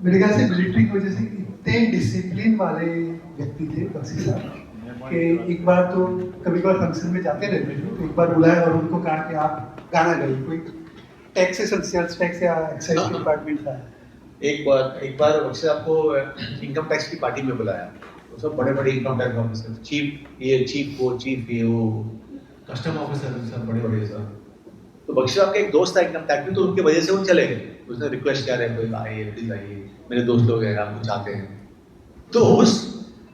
मेरे ख्याल से मिलिट्री की वजह से इतने डिसिप्लिन वाले व्यक्ति थे बख्शी साहब कि एक बार तो कभी कभार फंक्शन में जाते रहते थे, तो एक बार बुलाया और उनको कहा कि आप गाना गाइए। कोई टैक्सेशन, सेल्स टैक्स या एक्साइज डिपार्टमेंट था। एक बार बख्शी साहब को इनकम टैक्स की पार्टी में बुलाया। तो सब बड़े बड़े इनकम टैक्स ऑफिसर, चीफ ये वो कस्टम ऑफिसर, सब बड़े बड़े सब। तो बख्शी साहब का एक दोस्त था इनकम टैक्स में, तो उनकी वजह से वो चले गए। उसने रिक्वेस्ट किया, कोई आइए प्लीज आइए, मेरे दोस्त लोग हैं, आपको चाहते हैं। तो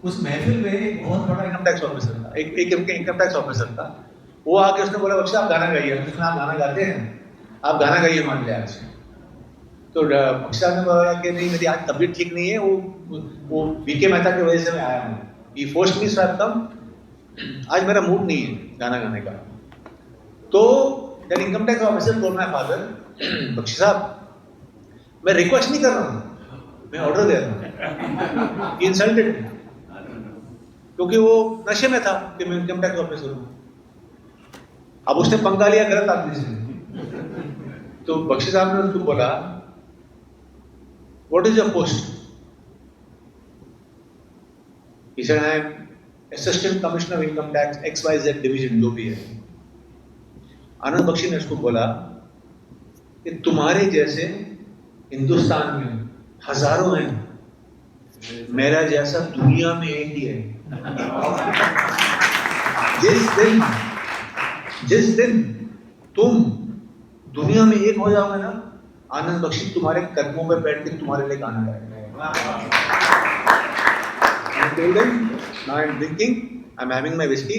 उस महफिल में एक बहुत बड़ा इनकम टैक्स ऑफिसर था, एक इनकम टैक्स ऑफिसर था। वो आके उसने बोला, बख्शी आप गाना गाइए। उसने, आप गाना गाते हैं, आप गाना गाइए मान लिया आज। तो बख्शी साहब ने बोला कि नहीं, मेरी आज तबीयत ठीक नहीं है, वो बीके मेहता की वजह से मैं आया हूँ, ये फोर्स मी सो आई कम, आज मेरा मूड नहीं है गाना गाने का। तो that income tax officer told my father, Bakshi साहब मैं रिक्वेस्ट नहीं कर रहा हूँ, मैं ऑर्डर दे रहा हूँ। इंसल्टेड मी क्योंकि वो नशे में था कि मैं इनकम टैक्स ऑफिसर हूँ। अब उसने पंगा लिया गलत आदमी से। तो बख्शी साहब ने उसको बोला, what is your post? He said, I am Assistant Commissioner of Income Tax XYZ Division, जो भी है। आनंद बख्शी ने उसको बोला कि तुम्हारे जैसे हिंदुस्तान में हजारों हैं, मेरा जैसा दुनिया में एक ही है। जिस दिन तुम दुनिया में एक हो जाओगे ना, आनंद बख्शी तुम्हारे कदमों पे बैठ के तुम्हारे लिए गाना गाएगा। Now I'm drinking, I'm having my whiskey.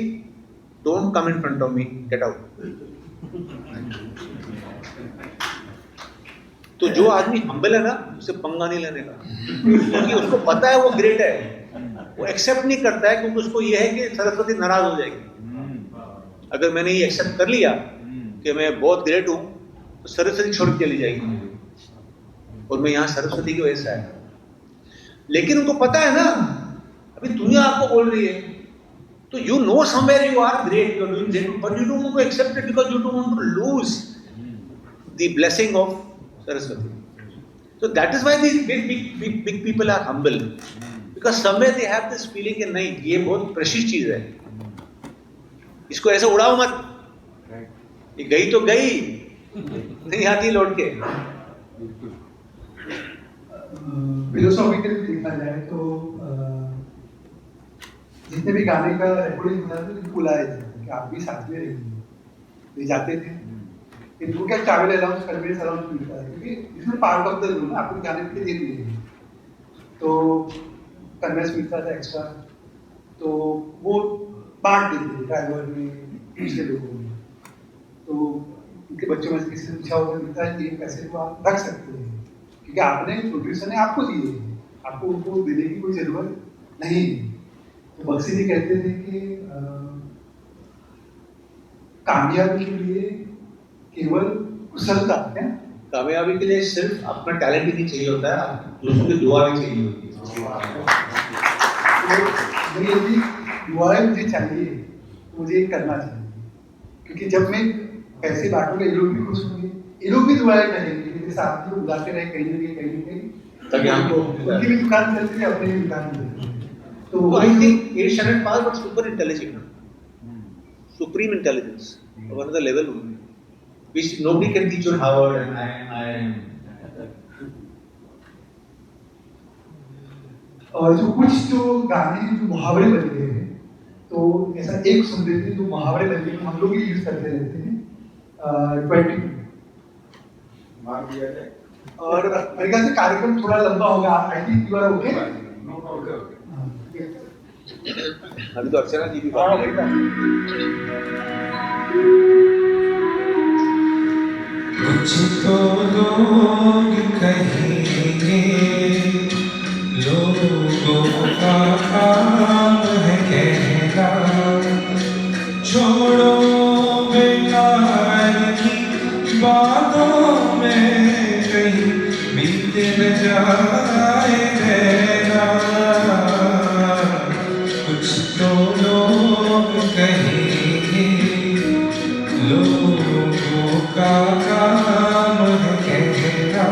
Don't come in front of me. Get out. तो जो आदमी हम्बल है ना, उसे पंगा नहीं लेने का, क्योंकि उसको पता है वो ग्रेट है। वो एक्सेप्ट नहीं करता है क्योंकि उसको ये है कि सरस्वती नाराज हो जाएगी। अगर मैंने ये एक्सेप्ट कर लिया कि मैं बहुत ग्रेट हूं, तो सरस्वती छोड़ के चली जाएगी मुझे, और मैं यहाँ सरस्वती की वजह से आया। लेकिन उनको पता है ना, अभी दुनिया आपको बोल रही है, तो you know somewhere you are great, you are doing great, but you don't want to accept it because you don't want to lose the blessing of Saraswati. So that is why these big people are humble, because somewhere they have this feeling कि नहीं, ये बहुत precious चीज है, इसको ऐसे उड़ाओ मत, ये गई तो गई, नहीं आती लौट के. फिलोसॉफिकली देखा जाए तो जितने भी गाने का रिकॉर्डिंग होता था, बुलाए थे कि आप भी साथ में रहिए, ले जाते थे, इनको क्या ट्रैवल अलाउंस, कन्वेंस अलाउंस मिलता है, क्योंकि इसमें पार्ट ऑफ द रूल आपको जाने के लिए दे दिए, तो कन्वेंस मिलता था एक्स्ट्रा, तो वो बांट देते थे ड्राइवर में, दूसरे लोगों में. तो उनके बच्चों में किसी से पूछा होगा, मिलता है ये पैसे को आप रख सकते हैं, क्योंकि आपने प्रोड्यूसर ने आपको दिए, आपको उनको देने की कोई जरूरत नहीं. तो बख्शी जी कहते थे कि कामयाबी के लिए केवल कुशलता है, कामयाबी के लिए सिर्फ अपना टैलेंट ही नहीं चाहिए होता है, दूसरों की दुआ भी चाहिए होती है. तो यदि दुआएं मुझे चाहिए, मुझे करना चाहिए, क्योंकि जब मैं पैसे बांटूंगा, ये लोग भी खुश होंगे, ये लोग भी दुआएं करेंगे, जैसे आप लोग बुलाते रहे कहीं ना कहीं, ताकि हमको उनकी भी दुकान चलती है, अपनी भी दुकान चलती है. तो I think it Shannon pass but super intelligent, supreme intelligence of another level, which nobody can teach you Harvard and IIM. और जो कुछ जो गाने जो मुहावरे बन गए हैं, तो ऐसा एक सुन लेते हैं जो मुहावरे बन गए, हम लोग भी यूज करते रहते हैं. 20 मार दिया जाए. और मेरे ख्याल से कार्यक्रम थोड़ा लंबा होगा, I think you are okay. अभी तो अर्चना जी भी बात कर रही कुछ तो लोग कहेंगे, लोगों का काम है कहना, छोड़ो बेकार की बातों में कहीं बीत न जाए रहना. कुछ तो लोग कहेंगे, लोगों का काम है कहना,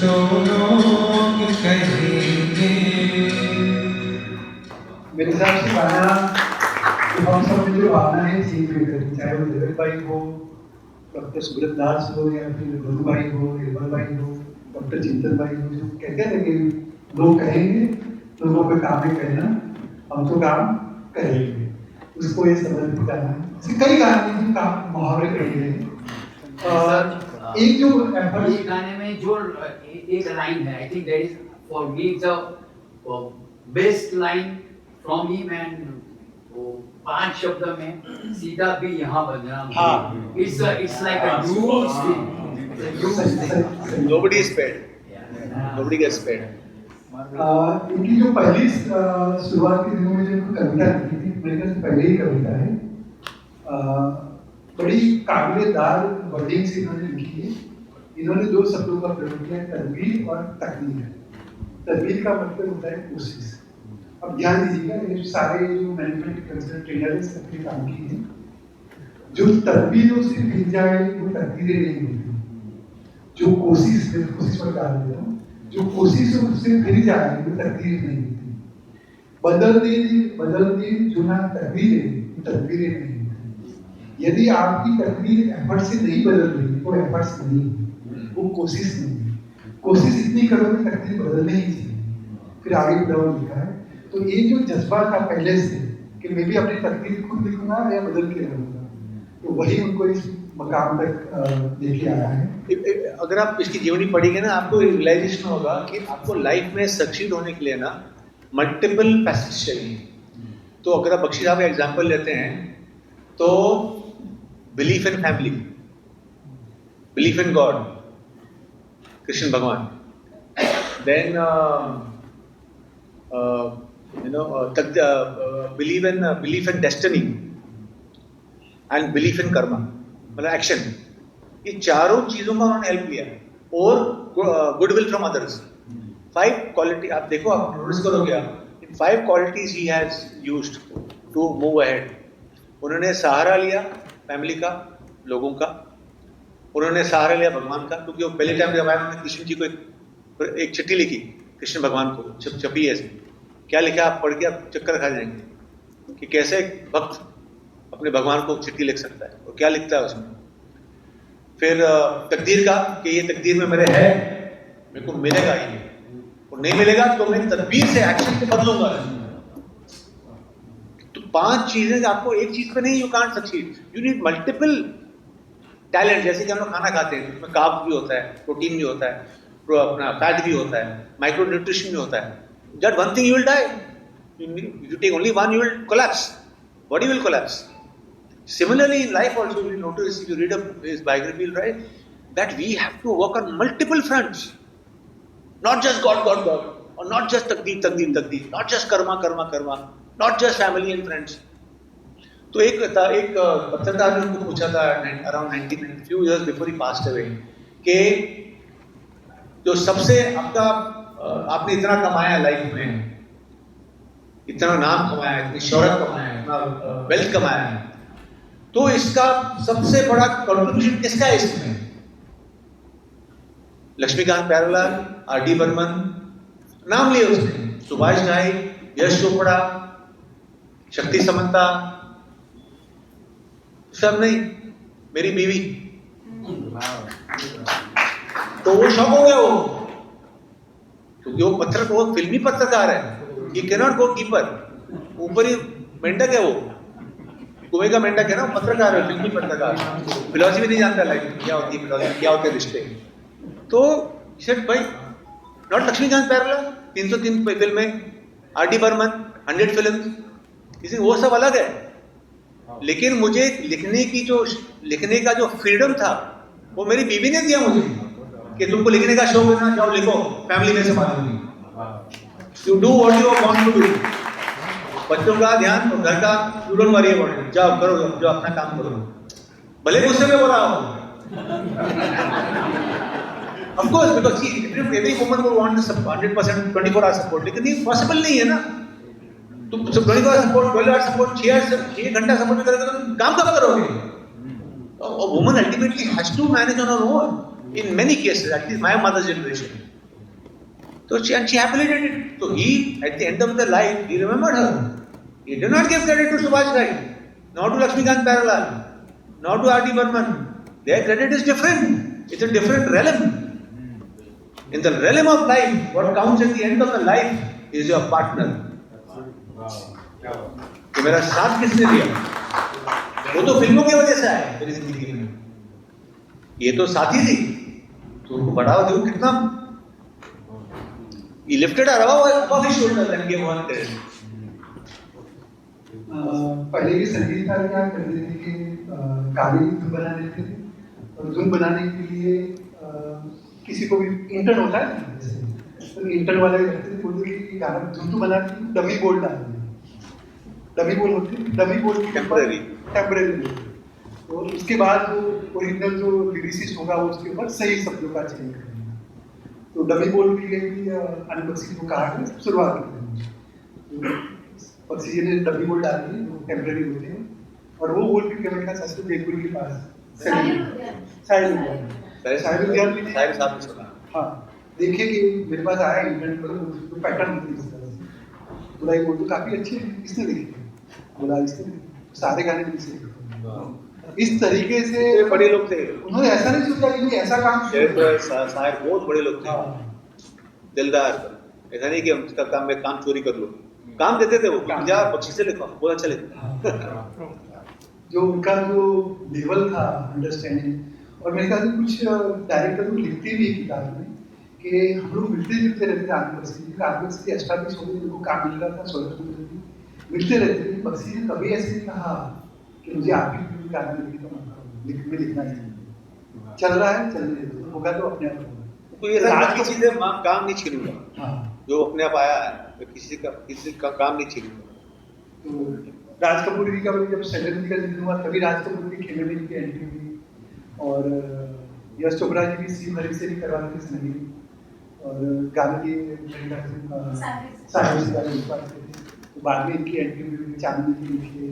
तो लोग कहेंगे। मेरे हिसाब से गाना जो हम सब में जो भावना है सीन में करनी, चाहे वो देवेंद्र भाई हो, डॉक्टर सुब्रत दास हो, या फिर मधु भाई हो, निर्मल भाई हो, डॉक्टर चिंतन भाई हो, जो कहते हैं कि लोग कहेंगे, लोगों पे काम नहीं करना, हम तो काम करेंगे, उसको ये समझ बताना है। ऐसे कई गाने हैं जो काम मुहावरे करेंगे। एक जो इस गाने में जो एक लाइन है, I think that is for me the best line from him, and वो 5 शब्द में सीधा भी यहाँ बदनाम। हाँ। It's like a huge thing, Nobody is paid. Nobody gets paid. इनकी जो पहली शुरुआत के दिनों में जो इनको कविता लिखी थी, मेरे ख्याल से पहले ही कविता है, बड़ी काबिलेदार वर्डिंग से इन्होंने लिखी है। इन्होंने 2 शब्दों का प्रयोग किया, तदबीर और तकदीर। तदबीर का मतलब होता है कोशिश। अब ध्यान दीजिएगा, ये सारे जो मैनेजमेंट कल्चरल ट्रेनर है सबके काम की है। जो तदबीरों से फिर जाए वो तकदीरें नहीं होती। जो कोशिश पर डाल देता हूँ, जो कोशिशों से फिर जाए वो तकदीर नहीं होती। बदल दे जो ना तकदीरें नहीं होती। यदि आपकी तकदीर एफर्ट से नहीं बदल रही, वो एफर्ट्स नहीं है, वो कोशिश नहीं है। कोशिश इतनी करो कि तकदीर बदलने ही चाहिए। फिर आगे बढ़ाओ लिखा है। तो ये जो जज्बा था पहले से कि मैं भी अपनी तकदीर खुद लिखूंगा या बदल के रहूंगा, तो वही उनको इस मकाम तक लेके आया है। अगर आप इसकी जीवनी पढ़ेंगे ना, आपको रियलाइजेशन होगा कि आपको लाइफ में सक्सीड होने के लिए ना मल्टीपल फैसेट्स चाहिए। तो अगर आप बख्शी साहब का एग्जांपल लेते हैं, तो belief in family, belief in God, Krishna भगवान, then belief in destiny and belief in karma, मतलब एक्शन। ये चारों चीजों का उन्होंने हेल्प लिया, और गुडविल फ्रॉम अदर्स। 5 क्वालिटी आप देखो, आप नोटिस करोगे आप, in 5 qualities he has used to move ahead. उन्होंने सहारा लिया फैमिली का, लोगों का, उन्होंने सहारा लिया भगवान का, क्योंकि वो पहले टाइम जब आया उन्होंने कृष्ण जी को एक चिट्ठी लिखी, कृष्ण भगवान को छपी है। क्या लिखा, आप पढ़ के आप चक्कर खा जाएंगे कि कैसे एक भक्त अपने भगवान को चिट्ठी लिख सकता है, और क्या लिखता है उसमें। फिर तकदीर का, कि ये तकदीर में मेरे है, मेरे को मिलेगा ये, और नहीं मिलेगा तो मैं तदबीर से, एक्शन से बदलूंगा। तो 5 चीजें आपको एक चीज पे नहीं, you can't succeed, you need multiple talent. जैसे कि हम लोग खाना खाते हैं, उसमें कार्ब भी होता है, प्रोटीन भी होता है, अपना फैट भी होता है, माइक्रो न्यूट्रिशन भी होता है। Just one thing you will die. You take only one, you will collapse. Body will collapse. Similarly, in life also, you will notice, if you read his biography, you'll write that we have to work on multiple fronts. Not just God, or not just takdeer, not just karma, not just family and friends. तो एक पत्रकार ने उनको पूछा था around 19 few years before he passed away, कि जो सबसे आपने इतना कमाया लाइफ में, इतना नाम कमाया, इतनी शोहरत कमाया, इतना वेल्थ कमाया है, तो इसका सबसे बड़ा कंट्रीब्यूशन किसका है इसमें? लक्ष्मीकांत प्यारेलाल, आर.डी. बर्मन, नाम लिए उसने, सुभाष घाई, यश चोपड़ा, शक्ति समंता, सब नहीं, मेरी बीवी। तो वो शौक हो गया, क्योंकि वो फिल्मी पत्रकार है, he can not go deeper. ऊपर ही मेंढक है, वो कुएं का मेंढक है ना, पत्रकार है, फिल्मी पत्रकार, फिलॉसफी नहीं जानता लाइफ में क्या होती है, फिलॉसफी क्या होते हैं रिश्ते। तो सेड भाई, नॉट लक्ष्मीकांत प्यारेलाल 303 फिल्में, आर.डी. बर्मन 100 फिल्म, किसी वो सब अलग है। लेकिन मुझे लिखने का जो फ्रीडम था, वो मेरी बीवी ने दिया मुझे, कि तुमको लिखने का शौक है ना, जाओ लिखो, फैमिली में से संभालूंगी। You do what you want to do. बच्चों का ध्यान और घर का, you don't worry about it, जाओ करो, जो अपना काम करो, भले गुस्से में हो रहा हो। Of course, because every woman would want 100% 24 hour support, लेकिन ये पॉसिबल नहीं है ना। तुम 24 आवर सपोर्ट, 12 आवर सपोर्ट, 6 घंटा सपोर्ट करोगे तो तुम काम कब करोगे? A woman ultimately has to manage on her own. in many cases, at least my mother's generation. So she happily did it. So he, at the end of the life, he remembered her. He did not give credit to Subhash Ghai, nor to Lakshmikant Pyarelal, nor to R.D. Burman. Their credit is different. It's a different realm. In the realm of life, what counts at the end of the life is your partner. कि मेरा साथ किसने दिया? वो तो फिल्मों की वजह से आया मेरी जिंदगी में. ये तो साथी थी. तो उनको बढ़ावा दो कितना? He lifted her above his shoulders and gave one credit. पहले के संगीतकार क्या करते थे कि गाने की धुन बना देते थे और धुन बनाने के लिए किसी को भी इंटर्न होता है ना, जैसे तो इंटर्न वाले करते थे, बोलते थे कि गाना धुन तो बना के डमी बोल डाल दें. डमी बोल होते हैं, डमी बोल की टेम्परेरी. तो उसके बाद वो ओरिजिनल जो लिरिसिस्ट होगा वो उसके ऊपर सही शब्दों का चयन करेगा. तो डमी बोल के लिए भी अनिल बख्शी को कहा कि शुरुआत करेंगे. बख्शी जी ने डमी बोल डाल दिए, वो टेम्परेरी होते हैं और वो बोल के मेरे ख्याल से बेगपुर के पास हाँ देखिए कि मेरे पास आया इंटरनेट पर पैटर्न होती है इस तरह से. बोला ये बोल तो काफी अच्छे हैं, किसने लिखे? बोला इसने सारे गाने किसने लिखे? इस तरीके से बड़े लोग थे. उन्होंने ऐसा नहीं सोचा कि ऐसा काम शायर बहुत बड़े लोग थे. दिलदार. ऐसा नहीं कि हम इसका काम में काम चोरी कर लो. काम देते थे वो. जा बख्शी से लिखो, बहुत अच्छा लिखा. जो उनका जो लेवल था अंडरस्टैंडिंग. और मेरे ख्याल से कुछ डायरेक्टर लोग लिखते भी किताब में कि हम लोग मिलते रहते थे. आदिवासी बख्शी एस्टाब्लिश हो गई, उनको काम मिल रहा था, सोलह मिलते रहते थे. बख्शी ने कभी ऐसे नहीं कहा कि मुझे आपकी गाना लिखना है. चल रहा है, चलने दो, होगा तो अपने आप होगा. तो ये आज की चीजें काम नहीं छीनूंगा. जो अपने आप आया है किसी का काम नहीं छीनूंगा. तो राज कपूर जी का जब सेलिब्रिटी का जिक्र हुआ तभी राज कपूर की खेमे में की एंट्री हुई. और यश चोपड़ा जी भी सी भरी से भी करवाते थे संगीत. और गाने की साहिब से गाने लिखवाते थे. तो बाद में इनकी एंट्री हुई. चांदनी जी लिखे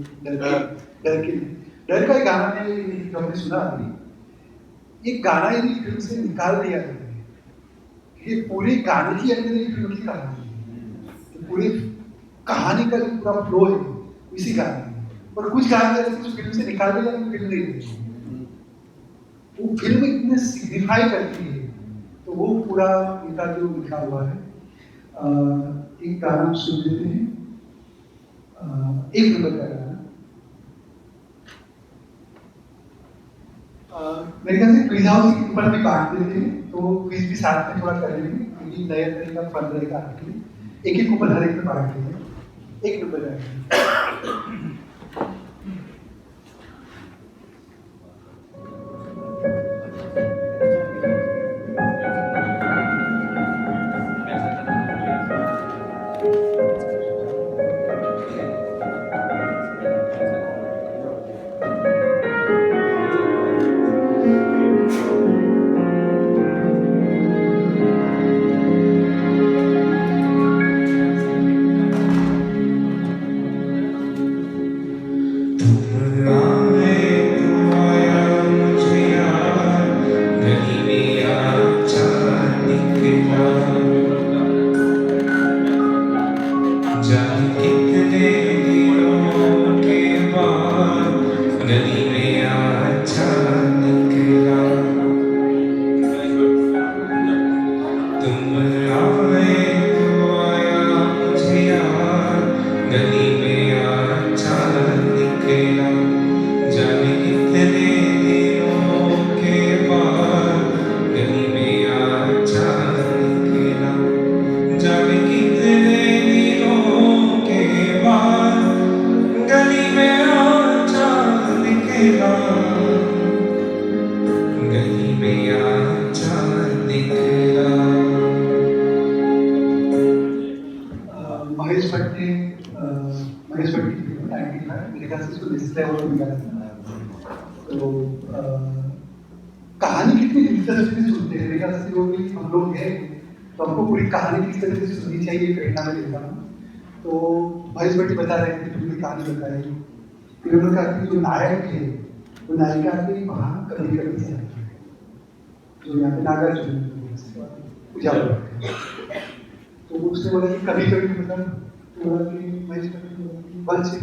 डर का एक गाना है जो हमने सुना अभी. एक गाना यदि फिल्म से निकाल दिया जाए, ये पूरी गाने की अंदर एक फिल्म की कहानी है. तो पूरी कहानी का जो पूरा फ्लो है इसी गाने में. और कुछ गाने ऐसे फिल्म से निकाल दिया तो फिल्म नहीं है. वो फिल्म इतने सिग्निफाई करती है. तो वो पूरा इनका जो लिखा हुआ है. एक गाना सुन लेते हैं, एक नंबर का गाना. मेरे ख्याल से क्विज हाउस के ऊपर भी बांट देते हैं, तो क्विज भी साथ में थोड़ा कर लेंगे क्योंकि नया तरीका फन रहेगा आपके लिए. एक एक ऊपर हर एक में बांट देते हैं. एक नंबर का कहानी कितनी दिलचस्पी से सुनते हैं. मेरा से होगी हम लोग हैं तो हमको पूरी कहानी किस तरह से सुननी चाहिए प्रेरणा में देता हूँ. तो महेश भट्टी बता रहे थे पूरी कहानी बताई. फिर उन्होंने कहा कि जो नायक है वो नायिका के वहाँ कभी कभी जाती है. जो यहाँ पे नागार्जुन पूजा करते हैं। तो उसने बोला कि कभी कभी मतलब तो बोला कि मैं बल से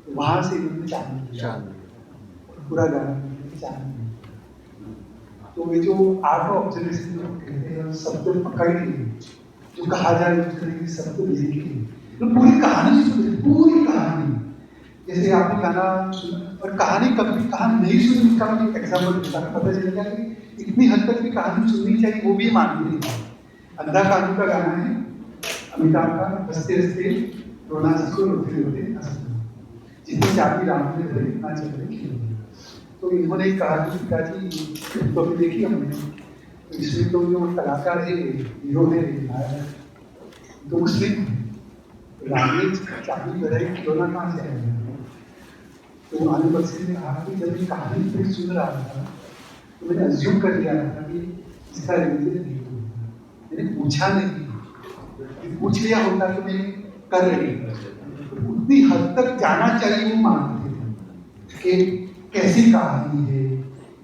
तो वहां से इन्होंने चालू पूरा गाना चालू। तो ये जो आर्ट ऑफ ऑब्जर्वेशन जो कहते हैं शब्द पकड़ के जो कहा जाए उस तरह की शब्द लिख के तो पूरी कहानी सुन, पूरी कहानी जैसे आपने गाना सुना और कहानी कभी कहानी नहीं सुनी का भी एग्जाम्पल दूसरा पता चलेगा कि इतनी हद तक भी कहानी सुननी चाहिए वो भी मानती नहीं। अंधा कानून का गाना है अमिताभ का हंसते हंसते रोना जिसको रोते रोते हंसना जितनी चाबी राम ने धरे इतना चल रही खेल। तो इन्होंने कहा कि पिताजी तो अभी देखी हमने तो इसमें तो जो कलाकार है हीरो ने दिखाया है तो मुस्लिम राम ने चाबी धरे खिलौना कहाँ से आएगा। तो आने बख्शी ने कहा कि जब ये कहानी फिर सुन रहा था तो मैंने अज्यूम कर लिया था कि इसका रिलीजन नहीं होता। मैंने पूछा नहीं, पूछ लिया होता तो मैं कर रही तो उतनी हद तक जाना चाहिए वो मानते थे कि कैसी कहानी है,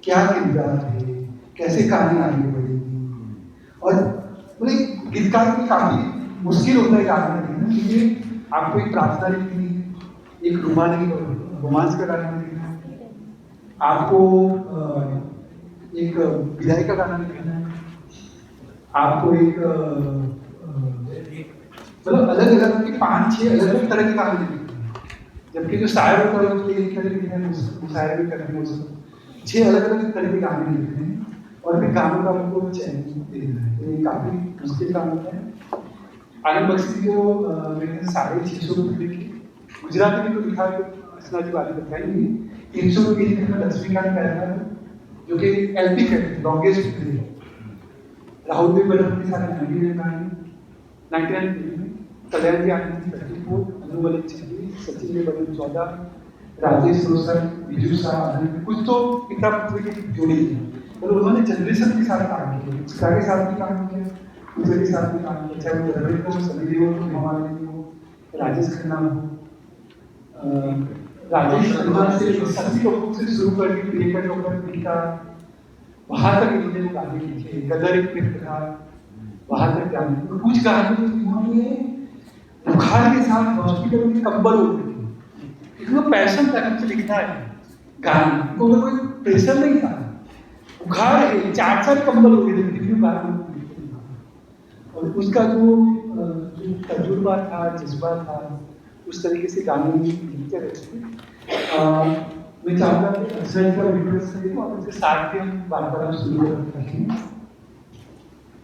क्या किरदार है, कैसे कहानी आगे बढ़ेगी। और बोले गीतकार की काफी मुश्किल होता है गाना लिखना क्योंकि आपको एक प्रार्थना लिखनी है, एक रोमांस का गाना लिखना है, आपको एक विदाई का गाना लिखना है, आपको एक मतलब अलग अलग के 5-6 अलग अलग तरह के गाने लिखने हैं। जबकि जो शायर होता है उसके एक तरह के हैं मुशायरे भी करने उसको 6 अलग अलग तरह के गाने लिखने हैं और फिर गानों का उनको चयन देना है। तो ये काफी मुश्किल काम होता है। आनंद बख्शी को मैंने 650 रुपये लिखे, गुजराती में तो लिखा है तो की बात बताएंगे 300 रुपये में लक्ष्मीकांत पैरा जो कि एलपी है लॉन्गेस्ट थे राहुल देव बल्लभ के साथ 99 में कल्याण जी आनंद 34 अनु मलिक 26 सचिन देव बल्लभ 14 राजेश रोशन बिजू शाह आनंद कुछ तो पिता पुत्र की जोड़ी थी और उन्होंने जनरेशन के साथ काम किया, उसका के साथ भी काम किया, दूसरे के साथ भी काम किया, चाहे वो रवि को सभी देवों को हमारे हो राजेश खन्ना हो राजेश खन्ना से सभी लोगों से शुरू करके प्रियंका चोपड़ा गीता वहां तक इन्होंने गाने लिखे, गदर एक कृत था वहां तक गाने तो कुछ गाने इन्होंने बुखार के साथ हॉस्पिटल में कंबल ओढ़ के इतना पैशन था कि लिखना है गाना को कोई प्रेशर नहीं था बुखार है 4 कंबल ओढ़े थे क्यों गाना और उसका जो तजुर्बा था जज्बा था उस तरीके से गाने लिखते रहते। मैं चाहूँगा कि अक्सर का वीडियो से आप उनके साथ भी हम वार्तालाप शुरू रखें।